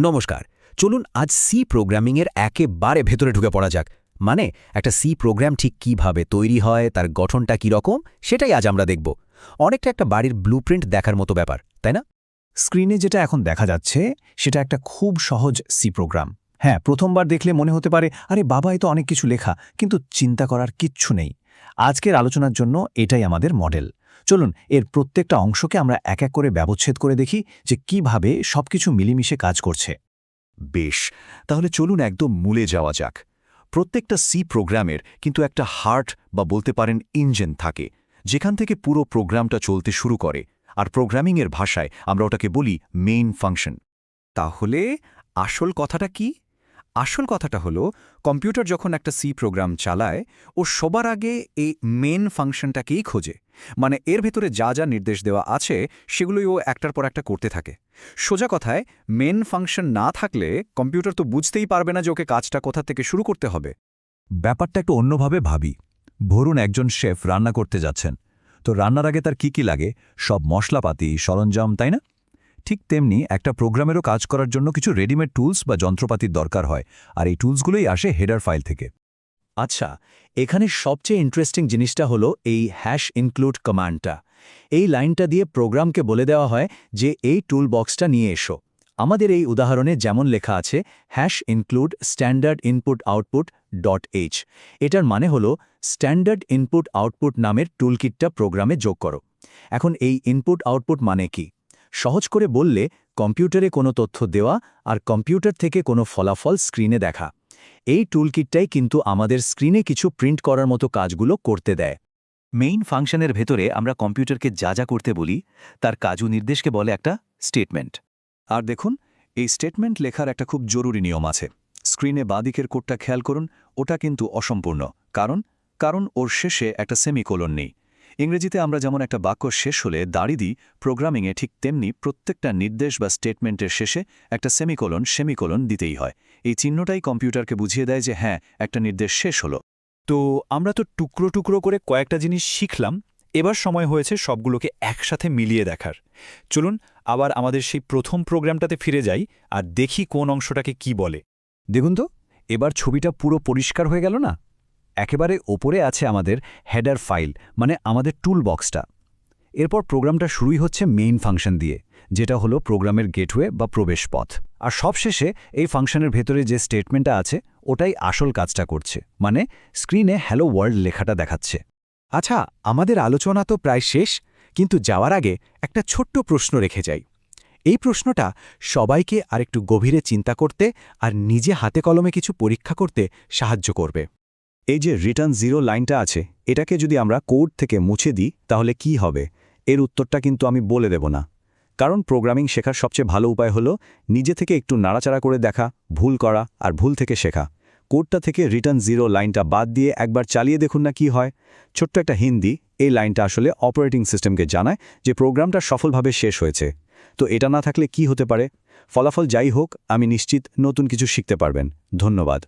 নমস্কার। চলুন আজ সি প্রোগ্রামিংয়ের একেবারে ভেতরে ঢুকে পড়া যাক। মানে একটা সি প্রোগ্রাম ঠিক কিভাবে তৈরি হয়, তার গঠনটা কীরকম, সেটাই আজ আমরা দেখব। অনেকটা একটা বাড়ির ব্লুপ্রিন্ট দেখার মতো ব্যাপার, তাই না? স্ক্রিনে যেটা এখন দেখা যাচ্ছে সেটা একটা খুব সহজ সি প্রোগ্রাম। হ্যাঁ, প্রথমবার দেখলে মনে হতে পারে আরে বাবা, এ তো অনেক কিছু লেখা, কিন্তু চিন্তা করার কিচ্ছু নেই। আজকের আলোচনার জন্য এটাই আমাদের মডেল। চলুন এর প্রত্যেকটা অংশকে আমরা এক এক করে ব্যবচ্ছেদ করে দেখি যে কিভাবে সবকিছু মিলেমিশে কাজ করছে। বেশ, তাহলে চলুন একদম মূলে যাওয়া যাক। প্রত্যেকটা সি প্রোগ্রামের কিন্তু একটা হার্ট বা বলতে পারেন ইঞ্জিন থাকে, যেখান থেকে পুরো প্রোগ্রামটা চলতে শুরু করে। আর প্রোগ্রামিংয়ের ভাষায় আমরা ওটাকে বলি মেইন ফাংশন। তাহলে আসল কথাটা কি? আসল কথাটা হলো, কম্পিউটার যখন একটা সি প্রোগ্রাম চালায়, ও সবার আগে এই মেন ফাংশনটাকেই খোঁজে। মানে এর ভেতরে যা যা নির্দেশ দেওয়া আছে সেগুলোই ও একটার পর একটা করতে থাকে। সোজা কথায়, মেন ফাংশন না থাকলে কম্পিউটার তো বুঝতেই পারবে না যে ওকে কাজটা কোথা থেকে শুরু করতে হবে। ব্যাপারটা একটু অন্যভাবে ভাবি। ধরুন একজন শেফ রান্না করতে যাচ্ছেন, তো রান্নার আগে তার কি লাগে? সব মশলাপাতি, সরঞ্জাম, তাই না? ঠিক তেমনি একটা প্রোগ্রামেরও কাজ করার জন্য কিছু রেডিমেড টুলস বা যন্ত্রপাতির দরকার হয়, আর এই টুলসগুলোই আসে হেডার ফাইল থেকে। আচ্ছা, এখানে সবচেয়ে ইন্টারেস্টিং জিনিসটা হলো এই #include কমান্ডটা। এই লাইনটা দিয়ে প্রোগ্রামকে বলে দেওয়া হয় যে এই টুল বক্সটা নিয়ে এসো। আমাদের এই উদাহরণে যেমন লেখা আছে #include standard input output .h। এটার মানে হলো স্ট্যান্ডার্ড ইনপুট আউটপুট নামের টুলকিটটা প্রোগ্রামে যোগ করো। এখন এই ইনপুট আউটপুট মানে কি? সহজ করে বললে, কম্পিউটারে কোনো তথ্য দেওয়া আর কম্পিউটার থেকে কোনো ফলাফল স্ক্রিনে দেখা। এই টুলকিটটাই কিন্তু আমাদের স্ক্রিনে কিছু প্রিন্ট করার মতো কাজগুলো করতে দেয়। মেইন ফাংশনের ভেতরে আমরা কম্পিউটারকে যা যা করতে বলি তার কাজ ও নির্দেশকে বলে একটা স্টেটমেন্ট। আর দেখুন, এই স্টেটমেন্ট লেখার একটা খুব জরুরি নিয়ম আছে। স্ক্রিনে বাঁদিকের কোডটা খেয়াল করুন, ওটা কিন্তু অসম্পূর্ণ। কারণ ওর শেষে একটা সেমিকোলন নেই। ইংরেজিতে আমরা যেমন একটা বাক্য শেষ হলে দাঁড়ি দিই, প্রোগ্রামিংয়ে ঠিক তেমনি প্রত্যেকটা নির্দেশ বা স্টেটমেন্টের শেষে একটা সেমিকোলন দিতেই হয়। এই চিহ্নটাই কম্পিউটারকে বুঝিয়ে দেয় যে হ্যাঁ, একটা নির্দেশ শেষ হলো। তো আমরা তো টুকরো টুকরো করে কয়েকটা জিনিস শিখলাম। এবার সময় হয়েছে সবগুলোকে একসাথে মিলিয়ে দেখার। চলুন আবার আমাদের সেই প্রথম প্রোগ্রামটাতে ফিরে যাই আর দেখি কোন অংশটাকে কি বলে। দেখুন তো, এবার ছবিটা পুরো পরিষ্কার হয়ে গেল না? একেবারে ওপরে আছে আমাদের হেডার ফাইল, মানে আমাদের টুল বক্সটা। এরপর প্রোগ্রামটা শুরুই হচ্ছে মেইন ফাংশন দিয়ে, যেটা হলো প্রোগ্রামের গেটওয়ে বা প্রবেশপথ। আর সবশেষে এই ফাংশনের ভেতরে যে স্টেটমেন্টটা আছে ওটাই আসল কাজটা করছে, মানে স্ক্রিনে হ্যালো ওয়ার্ল্ড লেখাটা দেখাচ্ছে। আচ্ছা, আমাদের আলোচনা তো প্রায় শেষ, কিন্তু যাওয়ার আগে একটা ছোট্ট প্রশ্ন রেখে যাই। এই প্রশ্নটা সবাইকে আরেকটু গভীরে চিন্তা করতে আর নিজে হাতে কলমে কিছু পরীক্ষা করতে সাহায্য করবে। এই যে রিটার্ন 0 লাইনটা আছে, এটাকে যদি আমরা কোড থেকে মুছে দিই তাহলে কি হবে? এর উত্তরটা কিন্তু আমি বলে দেব না। কারণ প্রোগ্রামিং শেখার সবচেয়ে ভালো উপায় হলো নিজে থেকে একটু নাড়াচাড়া করে দেখা, ভুল করা আর ভুল থেকে শেখা। কোডটা থেকে রিটার্ন 0 লাইনটা বাদ দিয়ে একবার চালিয়ে দেখুন না কি হয়। ছোট্ট একটা হিন্দি, এই লাইনটা আসলে অপারেটিং সিস্টেমকে জানায় যে প্রোগ্রামটা সফলভাবে শেষ হয়েছে। তো এটা না থাকলে কি হতে পারে? ফলাফল যাই হোক, আমি নিশ্চিত নতুন কিছু শিখতে পারবেন। ধন্যবাদ।